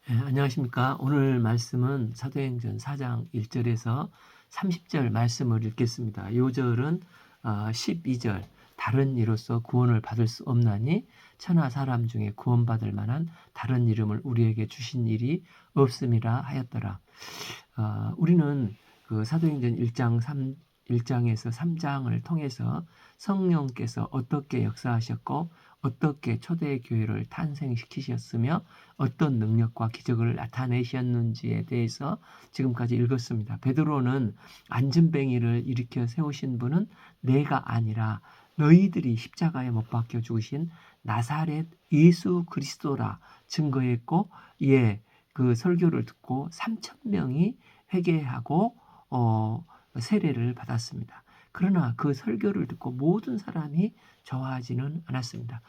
안녕하십니까. 오늘 말씀은 사도행전 4장 1절에서 30절 말씀을 읽겠습니다. 요 절은 12절 다른 이로서 구원을 받을 수 없나니 천하 사람 중에 구원받을 만한 다른 이름을 우리에게 주신 일이 없음이라 하였더라. 우리는 그 사도행전 1장에서 3장을 통해서 성령께서 어떻게 역사하셨고 어떻게 초대교회를 탄생시키셨으며 어떤 능력과 기적을 나타내셨는지에 대해서 지금까지 읽었습니다. 베드로는 안전뱅이를 일으켜 세우신 분은 내가 아니라 너희들이 십자가에 못 박혀 죽으신 나사렛 예수 그리스도라 증거했고, 그 설교를 듣고 3,000명이 회개하고 세례를 받았습니다. 그러나 그 설교를 듣고 모든 사람이 좋아하지는 않았습니다.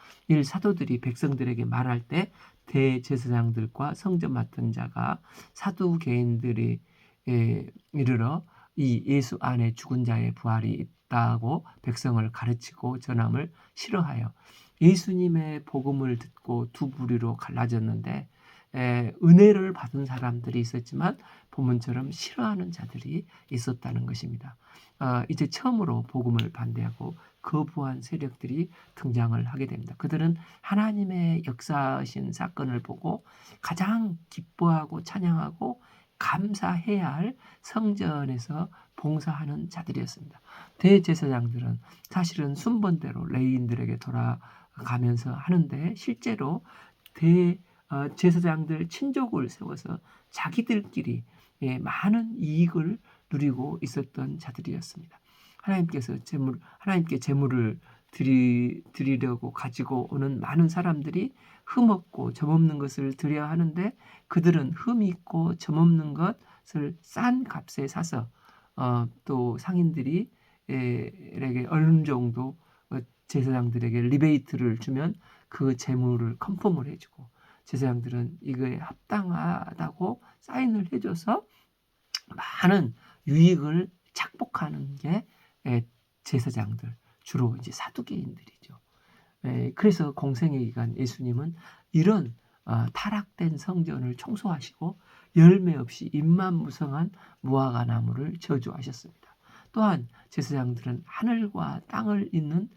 사도들이 백성들에게 말할 때 대제사장들과 성전 맡은 자가 사두개인들이 이르러 이 예수 안에 죽은 자의 부활이 있다고 백성을 가르치고 전함을 싫어하여 예수님의 복음을 듣고 두 부류로 갈라졌는데, 은혜를 받은 사람들이 있었지만 본문처럼 싫어하는 자들이 있었다는 것입니다. 이제 처음으로 복음을 반대하고 거부한 세력들이 등장을 하게 됩니다. 그들은 하나님의 역사하신 사건을 보고 가장 기뻐하고 찬양하고 감사해야 할 성전에서 봉사하는 자들이었습니다. 대제사장들은 사실은 순번대로 레위인들에게 돌아가면서 하는데, 실제로 제사장들 친족을 세워서 자기들끼리 많은 이익을 누리고 있었던 자들이었습니다. 하나님께 제물을 드리려고 가지고 오는 많은 사람들이 흠없고 점없는 것을 드려야 하는데, 그들은 흠 있고 점없는 것을 싼 값에 사서 또 상인들이 에게 어느 정도 제사장들에게 리베이트를 주면 그 제물을 컨펌을 해주고, 제사장들은 이거에 합당하다고 사인을 해줘서 많은 유익을 착복하는 게 제사장들, 주로 이제 사두개인들이죠. 그래서 공생의 기간 예수님은 이런 타락된 성전을 청소하시고 열매 없이 잎만무성한 무화과 나무를 저주하셨습니다. 또한 제사장들은 하늘과 땅을 잇는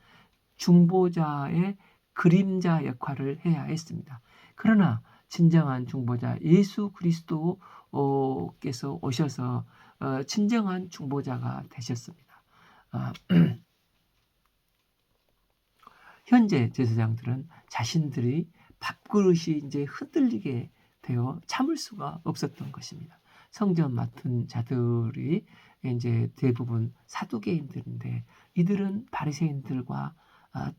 중보자의 그림자 역할을 해야 했습니다. 그러나 진정한 중보자 예수 그리스도께서 오셔서 진정한 중보자가 되셨습니다. 현재 제사장들은 자신들이 밥그릇이 이제 흔들리게 되어 참을 수가 없었던 것입니다. 성전 맡은 자들이 이제 대부분 사두개인들인데, 이들은 바리새인들과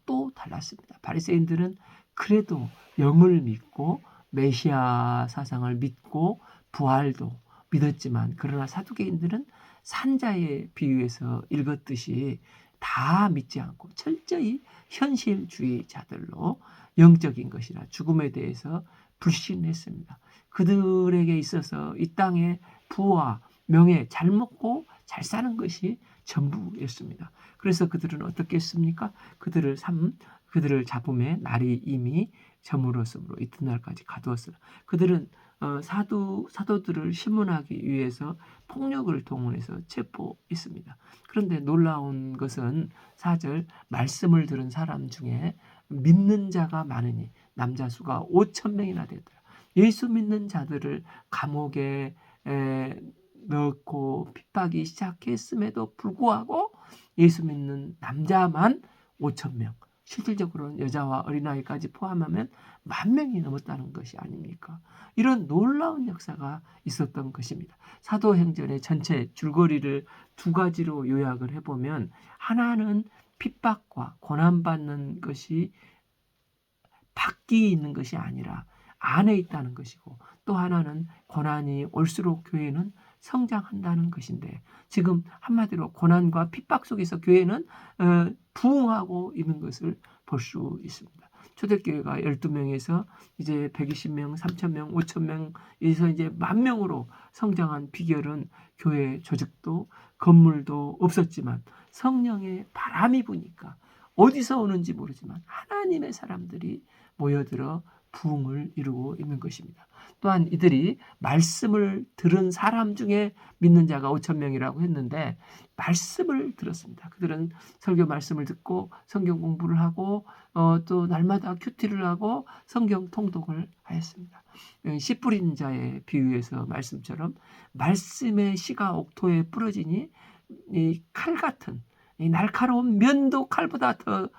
또 달랐습니다. 바리새인들은 그래도 영을 믿고 메시아 사상을 믿고 부활도 믿었지만, 그러나 사두개인들은 산자의 비유에서 읽었듯이 다 믿지 않고 철저히 현실주의자들로 영적인 것이나 죽음에 대해서 불신했습니다. 그들에게 있어서 이 땅의 부와 명예, 잘 먹고 잘 사는 것이 전부였습니다. 그래서 그들은 어떻게 했습니까? 그들을 잡음에 날이 이미 저물었으므로 이튿날까지 가두었으나, 그들은 사도들을 신문하기 위해서 폭력을 동원해서 체포했습니다. 그런데 놀라운 것은 4절 말씀을 들은 사람 중에 믿는 자가 많으니 남자 수가 5,000명이나 되더라. 예수 믿는 자들을 감옥에 넣고 핍박이 시작했음에도 불구하고 예수 믿는 남자만 5,000명, 실질적으로는 여자와 어린아이까지 포함하면 10,000명이 넘었다는 것이 아닙니까? 이런 놀라운 역사가 있었던 것입니다. 사도행전의 전체 줄거리를 두 가지로 요약을 해보면, 하나는 핍박과 고난받는 것이 밖에 있는 것이 아니라 안에 있다는 것이고, 또 하나는 고난이 올수록 교회는 성장한다는 것인데, 지금 한마디로 고난과 핍박 속에서 교회는 부흥하고 있는 것을 볼 수 있습니다. 초대교회가 12명에서 이제 120명, 3,000명, 5,000명에서 이제 10,000명으로 성장한 비결은 교회 조직도 건물도 없었지만 성령의 바람이 부니까, 어디서 오는지 모르지만 하나님의 사람들이 모여들어 부흥을 이루고 있는 것입니다. 또한 이들이 말씀을 들은 사람 중에 믿는 자가 5천 명이라고 했는데 말씀을 들었습니다. 그들은 설교 말씀을 듣고 성경 공부를 하고 또 날마다 큐티를 하고 성경 통독을 하였습니다. 씨 뿌린 자의 비유에서 말씀처럼 말씀의 씨가 옥토에 부러지니 이 칼 같은 이 날카로운 면도 칼보다 더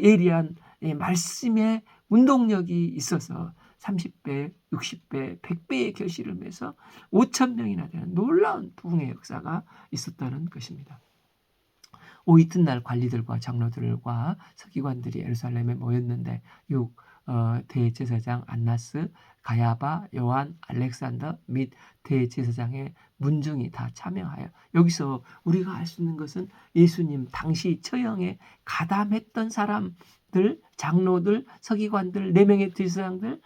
예리한 이 말씀의 운동력이 있어서 30배, 60배, 100배의 결실을 맺어 5천 명이나 되는 놀라운 부흥의 역사가 있었다는 것입니다. 오 이튿날 관리들과 장로들과 서기관들이 예루살렘에 모였는데 대제사장 안나스, 가야바, 요한, 알렉산더 및 대제사장의 문중이 다 참여하여 여기서 우리가 알 수 있는 것은 예수님 당시 처형에 가담했던 사람들, 장로들, 서기관들, 4명의 대제사장들,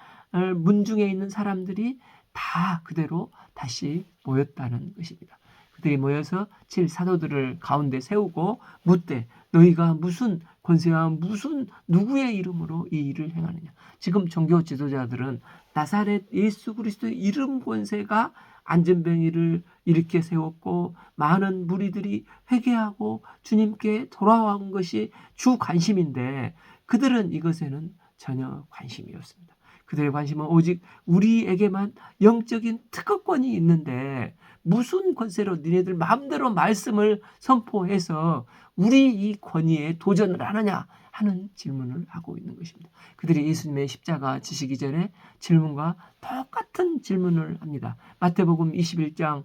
문중에 있는 사람들이 다 그대로 다시 모였다는 것입니다. 그들이 모여서 7사도들을 가운데 세우고 묻되 너희가 무슨 권세와 무슨 누구의 이름으로 이 일을 행하느냐. 지금 종교 지도자들은 나사렛 예수 그리스도의 이름 권세가 안전병이를 일으켜 세웠고 많은 무리들이 회개하고 주님께 돌아온 것이 주 관심인데 그들은 이것에는 전혀 관심이 없습니다. 그들의 관심은 오직 우리에게만 영적인 특허권이 있는데 무슨 권세로 니네들 마음대로 말씀을 선포해서 우리 이 권위에 도전을 하느냐 하는 질문을 하고 있는 것입니다. 그들이 예수님의 십자가 지시기 전에 질문과 똑같은 질문을 합니다. 마태복음 21장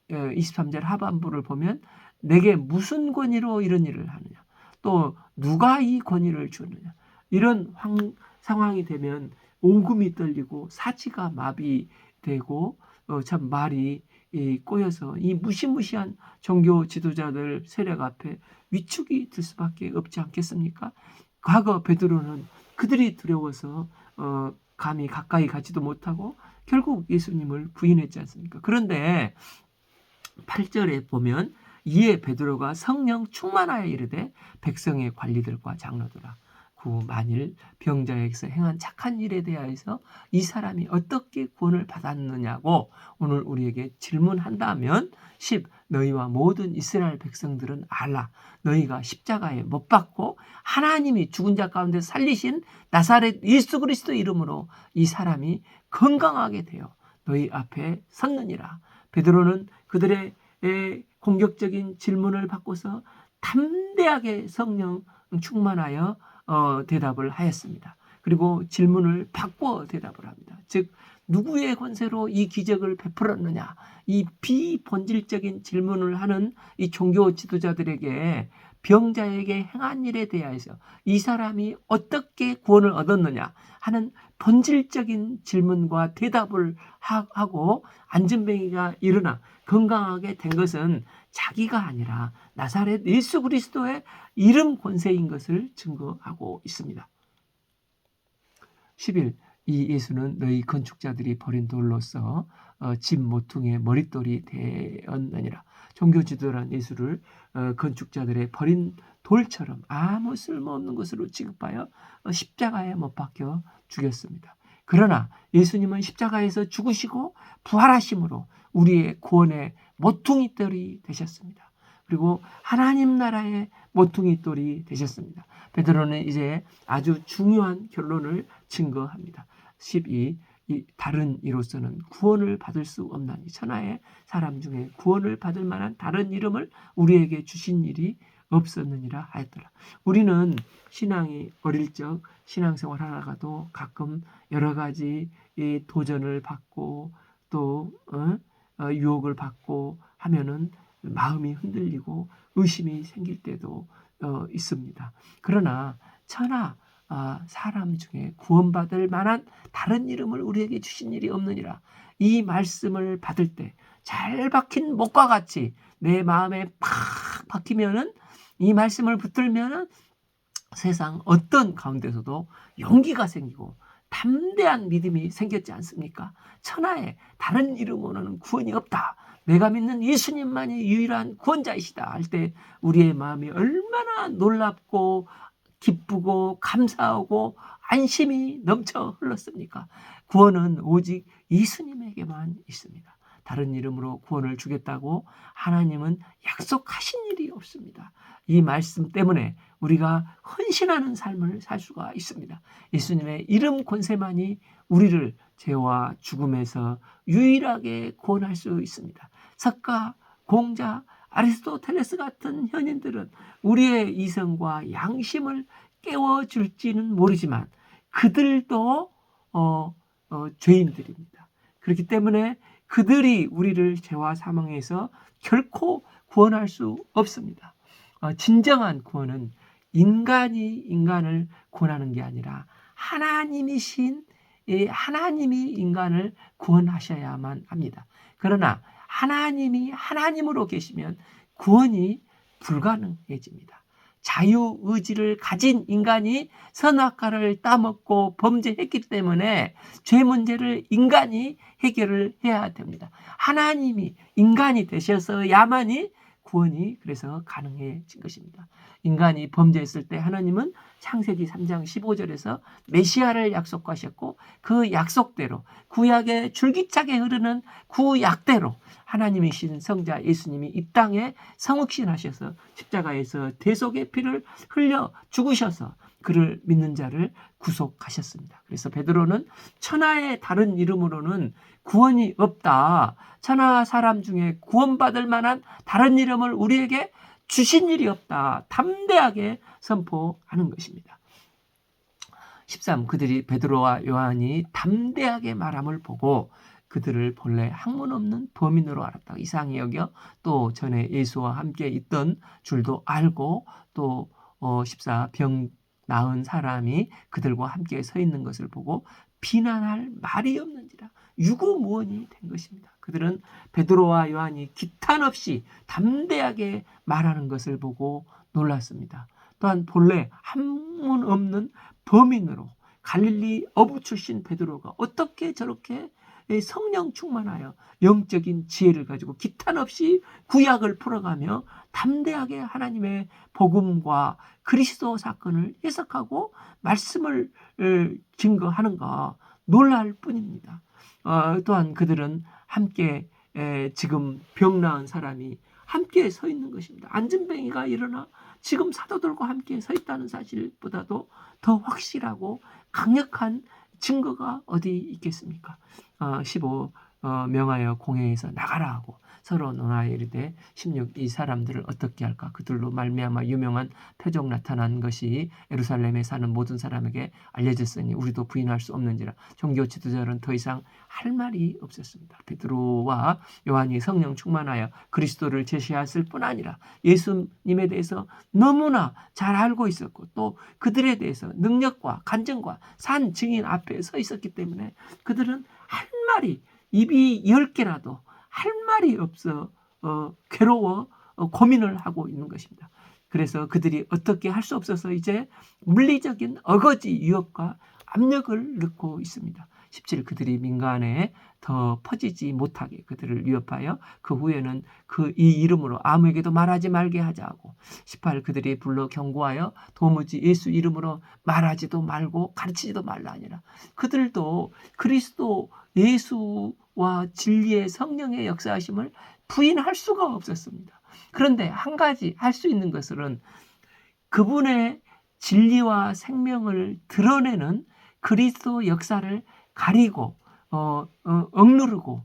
23절 하반부를 보면 내게 무슨 권위로 이런 일을 하느냐 또 누가 이 권위를 주느냐 이런 상황이 되면 온금이 떨리고 사지가 마비되고 참 말이 꼬여서 이 무시무시한 종교 지도자들 세력 앞에 위축이 될 수밖에 없지 않겠습니까? 과거 베드로는 그들이 두려워서 감히 가까이 가지도 못하고 결국 예수님을 부인했지 않습니까? 그런데 8절에 보면 이에 베드로가 성령 충만하여 이르되 백성의 관리들과 장로들아 만일 병자에게서 행한 착한 일에 대하여서 이 사람이 어떻게 구원을 받았느냐고 오늘 우리에게 질문한다면 10. 너희와 모든 이스라엘 백성들은 알라. 너희가 십자가에 못 박고 하나님이 죽은 자 가운데 살리신 나사렛 예수 그리스도 이름으로 이 사람이 건강하게 되어 너희 앞에 섰느니라. 베드로는 그들의 공격적인 질문을 받고서 담대하게 성령 충만하여 대답을 하였습니다. 그리고 질문을 바꿔 대답을 합니다. 즉 누구의 권세로 이 기적을 베풀었느냐 이 비본질적인 질문을 하는 이 종교 지도자들에게 병자에게 행한 일에 대해서 이 사람이 어떻게 구원을 얻었느냐 하는 본질적인 질문과 대답을 하고 안전뱅이가 일어나 건강하게 된 것은 자기가 아니라 나사렛 예수 그리스도의 이름 권세인 것을 증거하고 있습니다. 11. 이 예수는 너희 건축자들이 버린 돌로서 집 모퉁이의 머릿돌이 되었느니라. 종교 지도자는 예수를 건축자들의 버린 돌처럼 아무 쓸모없는 것으로 취급하여 십자가에 못 박혀 죽였습니다. 그러나 예수님은 십자가에서 죽으시고 부활하심으로 우리의 구원의 모퉁이돌이 되셨습니다. 그리고 하나님 나라의 모퉁이돌이 되셨습니다. 베드로는 이제 아주 중요한 결론을 증거합니다. 12. 다른 이로서는 구원을 받을 수 없나니 천하의 사람 중에 구원을 받을 만한 다른 이름을 우리에게 주신 일이 없었느니라 하였더라. 우리는 신앙이 어릴 적 신앙생활 하다가도 가끔 여러 가지 도전을 받고 또 유혹을 받고 하면은 마음이 흔들리고 의심이 생길 때도 있습니다. 그러나 천하 사람 중에 구원받을 만한 다른 이름을 우리에게 주신 일이 없느니라. 이 말씀을 받을 때 잘 박힌 목과 같이 내 마음에 팍 박히면은 이 말씀을 붙들면은 세상 어떤 가운데서도 용기가 생기고 담대한 믿음이 생겼지 않습니까? 천하에 다른 이름으로는 구원이 없다. 내가 믿는 예수님만이 유일한 구원자이시다 할 때 우리의 마음이 얼마나 놀랍고 기쁘고 감사하고 안심이 넘쳐 흘렀습니까? 구원은 오직 예수님에게만 있습니다. 다른 이름으로 구원을 주겠다고 하나님은 약속하신 일이 없습니다. 이 말씀 때문에 우리가 헌신하는 삶을 살 수가 있습니다. 예수님의 이름 권세만이 우리를 죄와 죽음에서 유일하게 구원할 수 있습니다. 석가, 공자, 아리스토텔레스 같은 현인들은 우리의 이성과 양심을 깨워줄지는 모르지만 그들도 죄인들입니다. 그렇기 때문에 그들이 우리를 죄와 사망에서 결코 구원할 수 없습니다. 진정한 구원은 인간이 인간을 구원하는 게 아니라 하나님이신 하나님이 인간을 구원하셔야만 합니다. 그러나 하나님이 하나님으로 계시면 구원이 불가능해집니다. 자유의지를 가진 인간이 선악과를 따먹고 범죄했기 때문에 죄 문제를 인간이 해결을 해야 됩니다. 하나님이 인간이 되셔서야만이 구원이 그래서 가능해진 것입니다. 인간이 범죄했을 때 하나님은 창세기 3장 15절에서 메시아를 약속하셨고 그 약속대로 구약의 줄기차게 흐르는 구약대로 하나님이신 성자 예수님이 이 땅에 성육신하셔서 십자가에서 대속의 피를 흘려 죽으셔서 그를 믿는 자를 구속하셨습니다. 그래서 베드로는 천하의 다른 이름으로는 구원이 없다. 천하 사람 중에 구원받을 만한 다른 이름을 우리에게 주신 일이 없다. 담대하게 선포하는 것입니다. 13. 그들이 베드로와 요한이 담대하게 말함을 보고 그들을 본래 학문 없는 범인으로 알았다. 이상히 여겨 또 전에 예수와 함께 있던 줄도 알고 또 14. 병 나은 사람이 그들과 함께 서 있는 것을 보고 비난할 말이 없는지라 유구무원이 된 것입니다. 그들은 베드로와 요한이 기탄 없이 담대하게 말하는 것을 보고 놀랐습니다. 또한 본래 학문 없는 범인으로 갈릴리 어부 출신 베드로가 어떻게 저렇게 성령 충만하여 영적인 지혜를 가지고 기탄 없이 구약을 풀어가며 담대하게 하나님의 복음과 그리스도 사건을 해석하고 말씀을 증거하는가 놀랄 뿐입니다. 또한 그들은 함께 지금 병 나은 사람이 함께 서 있는 것입니다. 안진뱅이가 일어나 지금 사도들과 함께 서 있다는 사실보다도 더 확실하고 강력한 증거가 어디 있겠습니까? 15 명하여 공회에서 나가라 하고 서로 논하여 이르되 16 이 사람들을 어떻게 할까? 그들로 말미암아 유명한 표적 나타난 것이 예루살렘에 사는 모든 사람에게 알려졌으니 우리도 부인할 수 없는지라. 종교 지도자는 더 이상 할 말이 없었습니다. 베드로와 요한이 성령 충만하여 그리스도를 제시했을 뿐 아니라 예수님에 대해서 너무나 잘 알고 있었고 또 그들에 대해서 능력과 간증과 산 증인 앞에 서 있었기 때문에 그들은 할 말이 입이 10개라도 할 말이 없어 괴로워 고민을 하고 있는 것입니다. 그래서 그들이 어떻게 할 수 없어서 이제 물리적인 어거지 위협과 압력을 넣고 있습니다. 17 그들이 민간에 더 퍼지지 못하게 그들을 위협하여 그 후에는 이 이름으로 아무에게도 말하지 말게 하자고 18 그들이 불러 경고하여 도무지 예수 이름으로 말하지도 말고 가르치지도 말라 하니라. 그들도 그리스도 예수와 진리의 성령의 역사하심을 부인할 수가 없었습니다. 그런데 한 가지 할 수 있는 것은 그분의 진리와 생명을 드러내는 그리스도 역사를 가리고 억누르고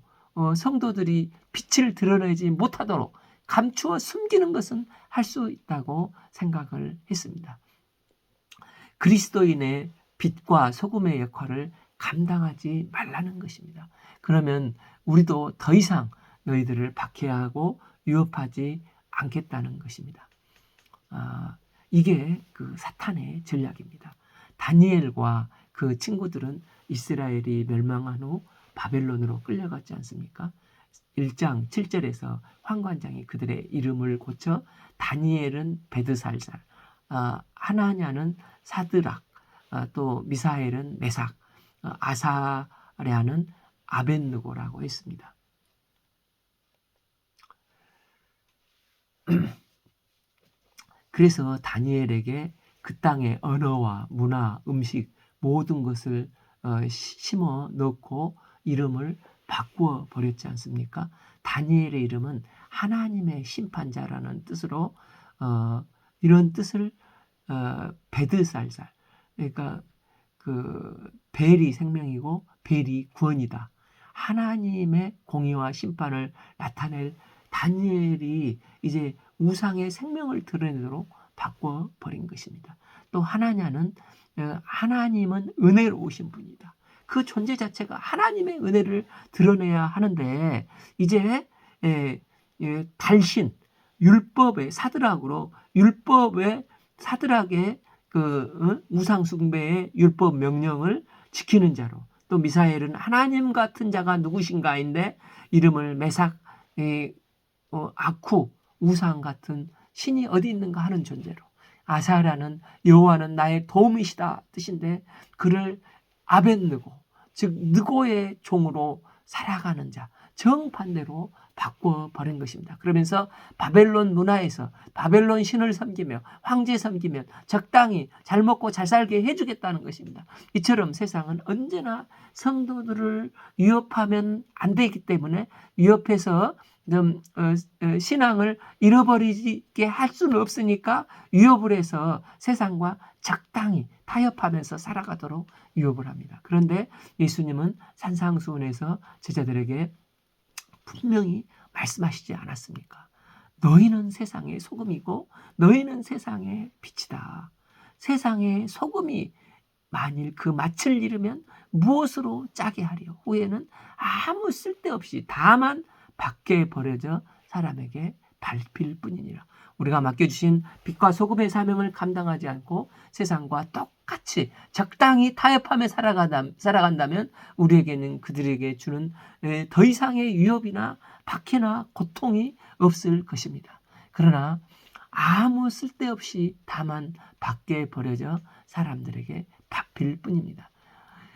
성도들이 빛을 드러내지 못하도록 감추어 숨기는 것은 할 수 있다고 생각을 했습니다. 그리스도인의 빛과 소금의 역할을 감당하지 말라는 것입니다. 그러면 우리도 더 이상 너희들을 박해하고 위협하지 않겠다는 것입니다. 이게 그 사탄의 전략입니다. 다니엘과 그 친구들은 이스라엘이 멸망한 후 바벨론으로 끌려갔지 않습니까? 1장 7절에서 환관장이 그들의 이름을 고쳐 다니엘은 베드살살, 하나냐는 사드락, 또 미사엘은 메삭, 아사랴는 아벳느고라고 했습니다. 그래서 다니엘에게 그 땅의 언어와 문화, 음식, 모든 것을 심어 넣고 이름을 바꾸어 버렸지 않습니까? 다니엘의 이름은 하나님의 심판자라는 뜻으로 이런 뜻을 베드살살, 그러니까 그 벨이 생명이고 벨이 구원이다. 하나님의 공의와 심판을 나타낼 다니엘이 이제 우상의 생명을 드러내도록 바꿔버린 것입니다. 또 하나님은 은혜로우신 분이다. 그 존재 자체가 하나님의 은혜를 드러내야 하는데 이제 달신 율법의 사드락으로 율법의 사드락의 우상 숭배의 율법 명령을 지키는 자로, 또 미사엘은 하나님 같은 자가 누구신가인데 이름을 메삭, 아쿠, 우상 같은 신이 어디 있는가 하는 존재로, 아사라는 여호와는 나의 도움이시다 뜻인데 그를 아벳느고, 즉 느고의 종으로 살아가는 자, 정반대로 바꿔버린 것입니다. 그러면서 바벨론 문화에서 바벨론 신을 섬기며 황제 섬기면 적당히 잘 먹고 잘 살게 해주겠다는 것입니다. 이처럼 세상은 언제나 성도들을 위협하면 안 되기 때문에 위협해서 신앙을 잃어버리게 할 수는 없으니까 위협을 해서 세상과 적당히 타협하면서 살아가도록 유혹을 합니다. 그런데 예수님은 산상수훈에서 제자들에게 분명히 말씀하시지 않았습니까? 너희는 세상의 소금이고 너희는 세상의 빛이다. 세상의 소금이 만일 그 맛을 잃으면 무엇으로 짜게 하리요? 후에는 아무 쓸데없이 다만 밖에 버려져 사람에게 밟힐 뿐이니라. 우리가 맡겨주신 빛과 소금의 사명을 감당하지 않고 세상과 똑같이 적당히 타협하며 살아간다면 우리에게는 그들에게 주는 더 이상의 위협이나 박해나 고통이 없을 것입니다. 그러나 아무 쓸데없이 다만 밖에 버려져 사람들에게 밟힐 뿐입니다.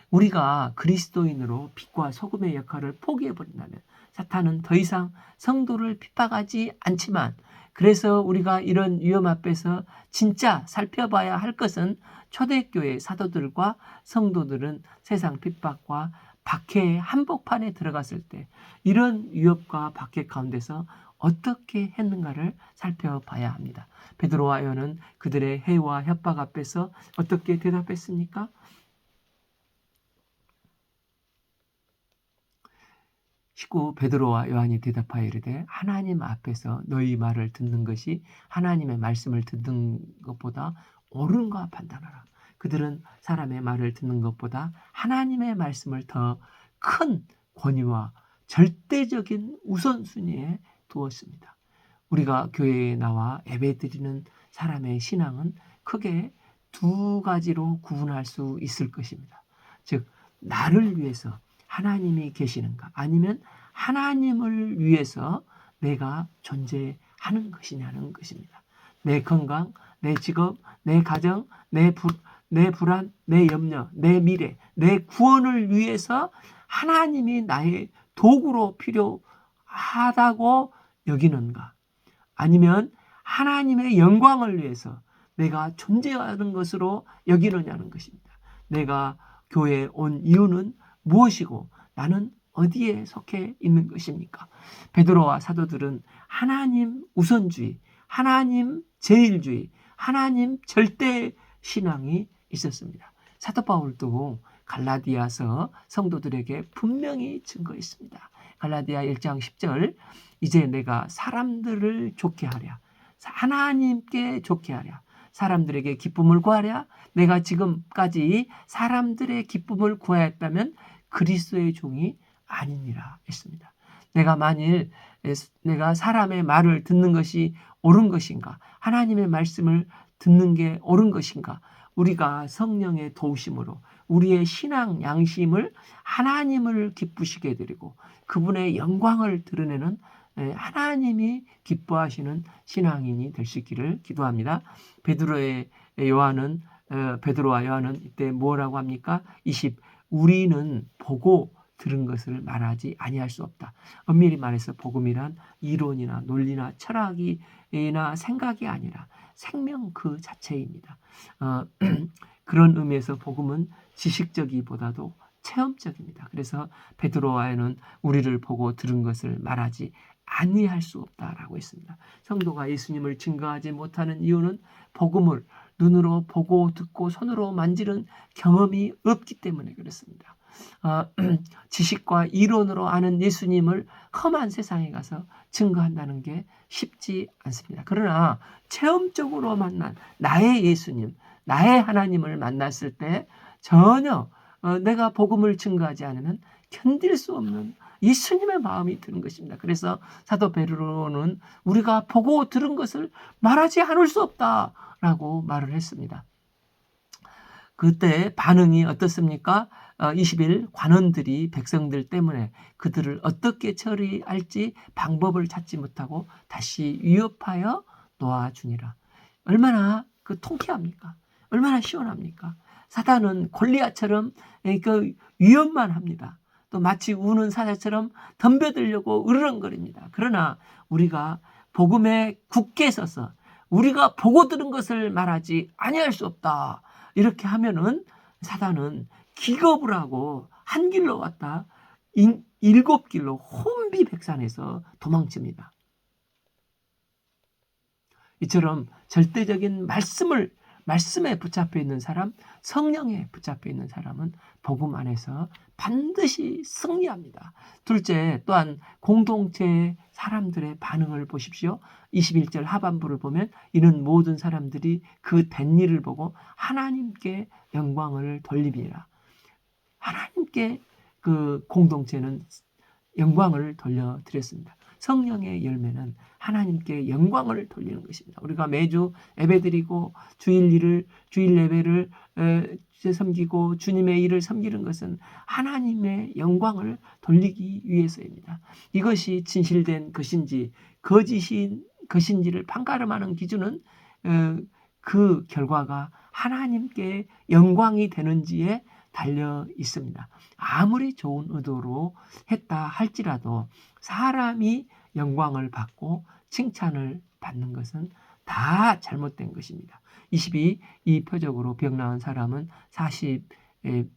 우리가 그리스도인으로 빛과 소금의 역할을 포기해버린다면 사탄은 더 이상 성도를 핍박하지 않지만, 그래서 우리가 이런 위험 앞에서 진짜 살펴봐야 할 것은 초대교회 사도들과 성도들은 세상 핍박과 박해의 한복판에 들어갔을 때 이런 위협과 박해 가운데서 어떻게 했는가를 살펴봐야 합니다. 베드로와 요한은 그들의 해와 협박 앞에서 어떻게 대답했습니까? 19 베드로와 요한이 대답하여 이르되 하나님 앞에서 너희 말을 듣는 것이 하나님의 말씀을 듣는 것보다 옳은가 판단하라. 그들은 사람의 말을 듣는 것보다 하나님의 말씀을 더 큰 권위와 절대적인 우선순위에 두었습니다. 우리가 교회에 나와 예배드리는 사람의 신앙은 크게 두 가지로 구분할 수 있을 것입니다. 즉 나를 위해서 하나님이 계시는가, 아니면 하나님을 위해서 내가 존재하는 것이냐는 것입니다. 내 건강, 내 직업, 내 가정, 내 불안, 내 염려, 내 미래, 내 구원을 위해서 하나님이 나의 도구로 필요하다고 여기는가, 아니면 하나님의 영광을 위해서 내가 존재하는 것으로 여기느냐는 것입니다. 내가 교회에 온 이유는 무엇이고 나는 어디에 속해 있는 것입니까? 베드로와 사도들은 하나님 우선주의, 하나님 제일주의, 하나님 절대 신앙이 있었습니다. 사도 바울도 갈라디아서 성도들에게 분명히 증거했습니다. 갈라디아 1장 10절, 이제 내가 사람들을 좋게 하랴, 하나님께 좋게 하랴, 사람들에게 기쁨을 구하랴. 내가 지금까지 사람들의 기쁨을 구하였다면 그리스도의 종이 아니니라 했습니다. 만일 내가 사람의 말을 듣는 것이 옳은 것인가, 하나님의 말씀을 듣는 게 옳은 것인가, 우리가 성령의 도우심으로 우리의 신앙 양심을 하나님을 기쁘시게 해드리고 그분의 영광을 드러내는 하나님이 기뻐하시는 신앙인이 될 수 있기를 기도합니다. 베드로와 요한은 이때 뭐라고 합니까? 20, 우리는 보고 들은 것을 말하지 아니할 수 없다. 엄밀히 말해서 복음이란 이론이나 논리나 철학이나 생각이 아니라 생명 그 자체입니다. 그런 의미에서 복음은 지식적이보다도 체험적입니다. 그래서 베드로와는 우리를 보고 들은 것을 말하지 아니할 수 없다라고 했습니다. 성도가 예수님을 증거하지 못하는 이유는 복음을 눈으로 보고 듣고 손으로 만지는 경험이 없기 때문에 그렇습니다. 지식과 이론으로 아는 예수님을 험한 세상에 가서 증거한다는 게 쉽지 않습니다. 그러나 체험적으로 만난 나의 예수님, 나의 하나님을 만났을 때 전혀 내가 복음을 증거하지 않으면 견딜 수 없는 예수님의 마음이 드는 것입니다. 그래서 사도 베드로는 우리가 보고 들은 것을 말하지 않을 수 없다라고 말을 했습니다. 그때 반응이 어떻습니까? 20일 관원들이 백성들 때문에 그들을 어떻게 처리할지 방법을 찾지 못하고 다시 위협하여 놓아주니라. 얼마나 통쾌합니까? 얼마나 시원합니까? 사단은 골리앗처럼 그 위협만 합니다. 또 마치 우는 사자처럼 덤벼들려고 으르렁거립니다. 그러나 우리가 복음에 굳게 서서 우리가 보고 들은 것을 말하지 아니할 수 없다. 이렇게 하면은 사단은 기겁을 하고 한 길로 왔다 7길로 혼비백산해서 도망칩니다. 이처럼 절대적인 말씀에 붙잡혀 있는 사람, 성령에 붙잡혀 있는 사람은 복음 안에서 반드시 승리합니다. 둘째, 또한 공동체 사람들의 반응을 보십시오. 21절 하반부를 보면 이는 모든 사람들이 그 된 일을 보고 하나님께 영광을 돌립니다. 하나님께 그 공동체는 영광을 돌려드렸습니다. 성령의 열매는 하나님께 영광을 돌리는 것입니다. 우리가 매주 예배드리고 주일 예배를 섬기고 주님의 일을 섬기는 것은 하나님의 영광을 돌리기 위해서입니다. 이것이 진실된 것인지 거짓인 것인지를 판가름하는 기준은 그 결과가 하나님께 영광이 되는지에 달려 있습니다. 아무리 좋은 의도로 했다 할지라도 사람이 영광을 받고 칭찬을 받는 것은 다 잘못된 것입니다. 22. 이 표적으로 병 나은 사람은 40여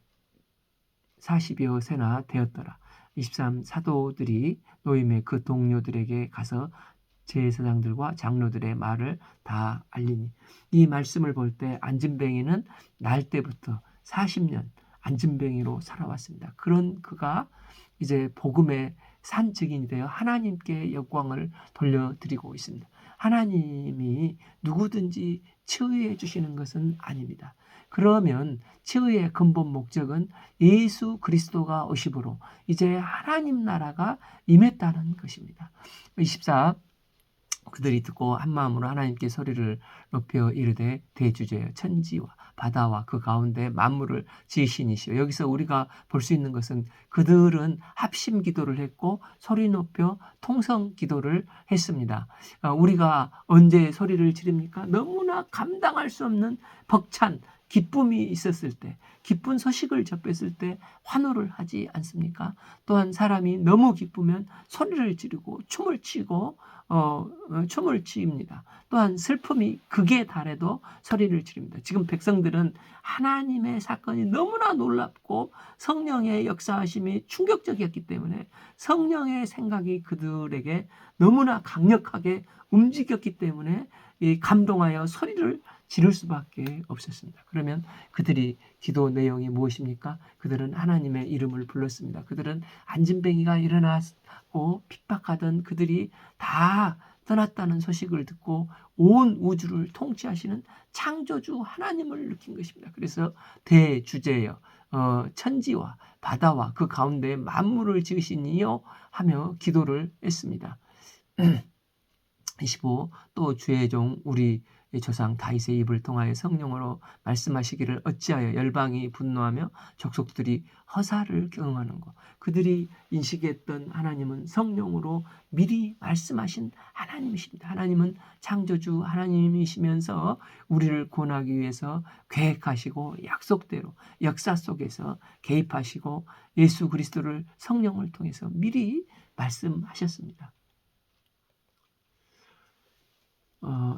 세나 되었더라. 23. 사도들이 노임의 그 동료들에게 가서 제사장들과 장로들의 말을 다 알리니. 이 말씀을 볼 때 안진뱅이는 날 때부터 40년 안진뱅이로 살아왔습니다. 그런 그가 이제 복음의 산 증인이 되어 하나님께 영광을 돌려드리고 있습니다. 하나님이 누구든지 치유해 주시는 것은 아닙니다. 그러면 치유의 근본 목적은 예수 그리스도가 오심으로 이제 하나님 나라가 임했다는 것입니다. 24. 그들이 듣고 한마음으로 하나님께 소리를 높여 이르되 대주제여 천지와 바다와 그 가운데 만물을 지으신 이시여. 여기서 우리가 볼 수 있는 것은 그들은 합심 기도를 했고 소리 높여 통성 기도를 했습니다. 우리가 언제 소리를 지릅니까? 너무나 감당할 수 없는 벅찬 기쁨이 있었을 때, 기쁜 소식을 접했을 때 환호를 하지 않습니까? 또한 사람이 너무 기쁘면 소리를 지르고 춤을 추고 춤을 추입니다. 또한 슬픔이 극에 달해도 소리를 지릅니다. 지금 백성들은 하나님의 사건이 너무나 놀랍고 성령의 역사하심이 충격적이었기 때문에 성령의 생각이 그들에게 너무나 강력하게 움직였기 때문에 감동하여 소리를 지를 수밖에 없었습니다. 그러면 그들이 기도 내용이 무엇입니까? 그들은 하나님의 이름을 불렀습니다. 그들은 안진뱅이가 일어나고 핍박하던 그들이 다 떠났다는 소식을 듣고 온 우주를 통치하시는 창조주 하나님을 느낀 것입니다. 그래서 대주제여 천지와 바다와 그 가운데 만물을 지으신 이여 하며 기도를 했습니다. 25. 또 주의 종 우리 조상 다윗의 입을 통하여 성령으로 말씀하시기를 어찌하여 열방이 분노하며 족속들이 허사를 경험하는 것. 그들이 인식했던 하나님은 성령으로 미리 말씀하신 하나님이십니다. 하나님은 창조주 하나님이시면서 우리를 구원하기 위해서 계획하시고 약속대로 역사 속에서 개입하시고 예수 그리스도를 성령을 통해서 미리 말씀하셨습니다.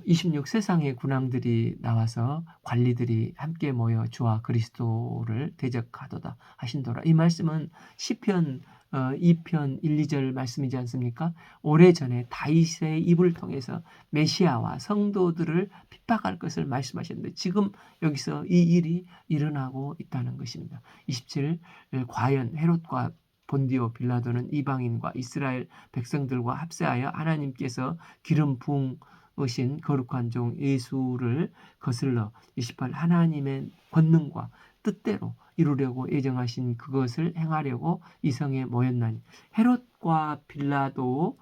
26 세상의 군왕들이 나와서 관리들이 함께 모여 주와 그리스도를 대적하도다 하신도라. 이 말씀은 시편 2편 1, 2절 말씀이지 않습니까? 오래전에 다윗의 입을 통해서 메시아와 성도들을 핍박할 것을 말씀하셨는데 지금 여기서 이 일이 일어나고 있다는 것입니다. 27 과연 헤롯과 본디오 빌라도는 이방인과 이스라엘 백성들과 합세하여 하나님께서 기름 부으신 거룩한 종 예수를 거슬러 28 하나님의 권능과 뜻대로 이루려고 예정하신 그것을 행하려고 이 성에 모였나니 헤롯과 빌라도가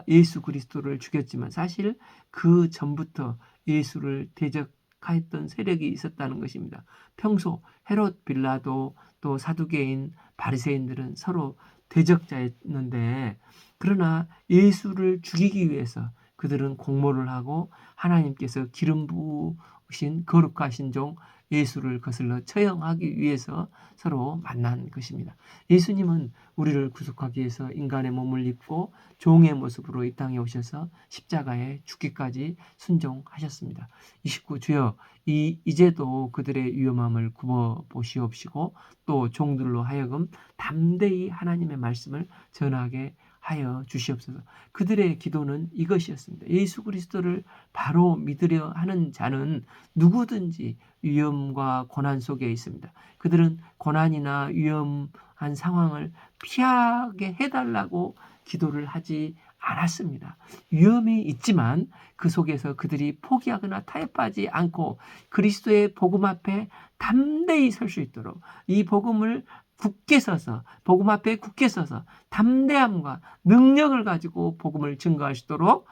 예수 그리스도를 죽였지만 사실 그 전부터 예수를 대적하였던 세력이 있었다는 것입니다. 평소 헤롯, 빌라도 또 사두개인, 바리새인들은 서로 대적자였는데 그러나 예수를 죽이기 위해서 그들은 공모를 하고 하나님께서 기름 부으신 거룩하신 종 예수를 거슬러 처형하기 위해서 서로 만난 것입니다. 예수님은 우리를 구속하기 위해서 인간의 몸을 입고 종의 모습으로 이 땅에 오셔서 십자가에 죽기까지 순종하셨습니다. 29 주여 이제도 그들의 위험함을 굽어 보시옵시고 또 종들로 하여금 담대히 하나님의 말씀을 전하게 하여 주시옵소서. 그들의 기도는 이것이었습니다. 예수 그리스도를 바로 믿으려 하는 자는 누구든지 위험과 고난 속에 있습니다. 그들은 고난이나 위험한 상황을 피하게 해달라고 기도를 하지 않았습니다. 위험이 있지만 그 속에서 그들이 포기하거나 타협하지 않고 그리스도의 복음 앞에 담대히 설 수 있도록 이 복음을 굳게 서서 복음 앞에 굳게 서서 담대함과 능력을 가지고 복음을 증거할 수 있도록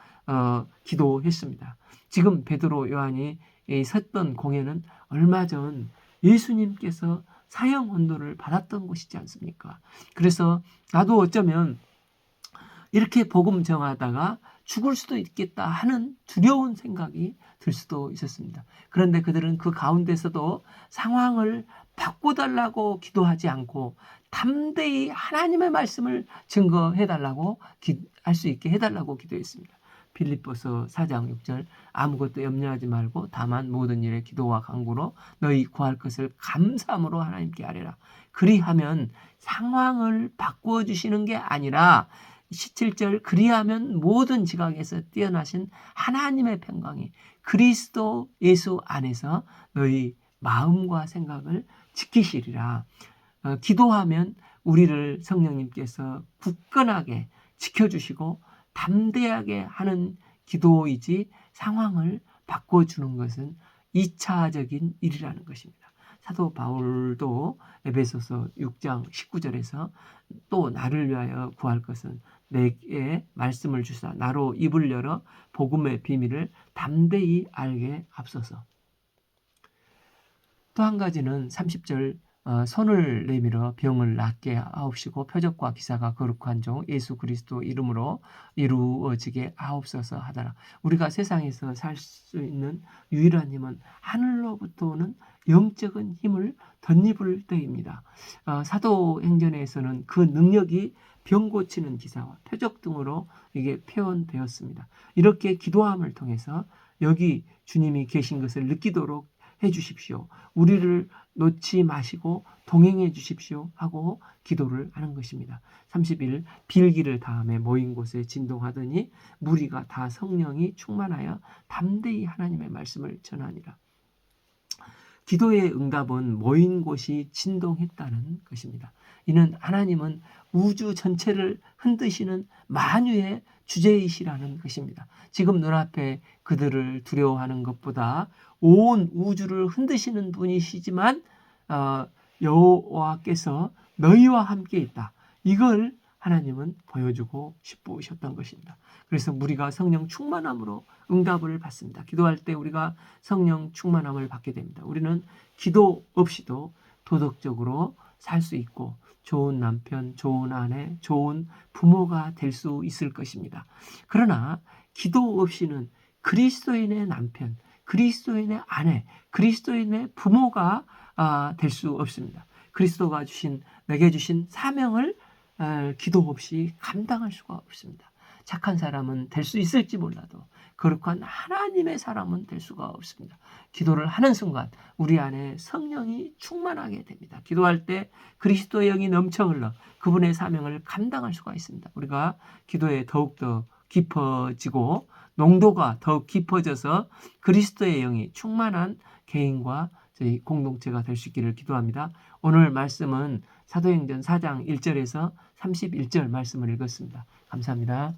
기도했습니다. 지금 베드로 요한이 섰던 공회는 얼마 전 예수님께서 사형 언도를 받았던 곳이지 않습니까? 그래서 나도 어쩌면 이렇게 복음 정하다가 죽을 수도 있겠다 하는 두려운 생각이 들 수도 있었습니다. 그런데 그들은 그 가운데서도 상황을 바꿔달라고 기도하지 않고 담대히 하나님의 말씀을 증거해달라고 할 수 있게 해달라고 기도했습니다. 빌립보서 4장 6절 아무것도 염려하지 말고 다만 모든 일에 기도와 간구로 너희 구할 것을 감사함으로 하나님께 아뢰라. 그리하면 상황을 바꾸어 주시는 게 아니라 17절 그리하면 모든 지각에서 뛰어나신 하나님의 평강이 그리스도 예수 안에서 너희 마음과 생각을 지키시리라. 기도하면 우리를 성령님께서 굳건하게 지켜주시고 담대하게 하는 기도이지 상황을 바꿔주는 것은 2차적인 일이라는 것입니다. 사도 바울도 에베소서 6장 19절에서 또 나를 위하여 구할 것은 내게 말씀을 주사 나로 입을 열어 복음의 비밀을 담대히 알게 앞서서. 또 한 가지는 30절 손을 내밀어 병을 낫게 하옵시고 표적과 기사가 거룩한 종 예수 그리스도 이름으로 이루어지게 하옵소서 하더라. 우리가 세상에서 살 수 있는 유일한 힘은 하늘로부터 오는 영적인 힘을 덧입을 때입니다. 사도행전에서는 그 능력이 병 고치는 기사와 표적 등으로 이게 표현되었습니다. 이렇게 기도함을 통해서 여기 주님이 계신 것을 느끼도록 해 주십시오. 우리를 놓지 마시고 동행해 주십시오 하고 기도를 하는 것입니다. 31 빌기를 다음에 모인 곳에 진동하더니 무리가 다 성령이 충만하여 담대히 하나님의 말씀을 전하니라. 기도의 응답은 모인 곳이 진동했다는 것입니다. 이는 하나님은 우주 전체를 흔드시는 만유의 주제이시라는 것입니다. 지금 눈앞에 그들을 두려워하는 것보다 온 우주를 흔드시는 분이시지만 여호와께서 너희와 함께 있다. 이걸 하나님은 보여주고 싶으셨던 것입니다. 그래서 우리가 성령 충만함으로 응답을 받습니다. 기도할 때 우리가 성령 충만함을 받게 됩니다. 우리는 기도 없이도 도덕적으로 살 수 있고 좋은 남편, 좋은 아내, 좋은 부모가 될 수 있을 것입니다. 그러나 기도 없이는 그리스도인의 남편, 그리스도인의 아내, 그리스도인의 부모가 될 수 없습니다. 그리스도가 내게 주신 사명을 기도 없이 감당할 수가 없습니다. 착한 사람은 될 수 있을지 몰라도 거룩한 하나님의 사람은 될 수가 없습니다. 기도를 하는 순간 우리 안에 성령이 충만하게 됩니다. 기도할 때 그리스도의 영이 넘쳐 흘러 그분의 사명을 감당할 수가 있습니다. 우리가 기도에 더욱더 깊어지고 농도가 더욱 깊어져서 그리스도의 영이 충만한 개인과 저희 공동체가 될 수 있기를 기도합니다. 오늘 말씀은 사도행전 4장 1절에서 31절 말씀을 읽었습니다. 감사합니다.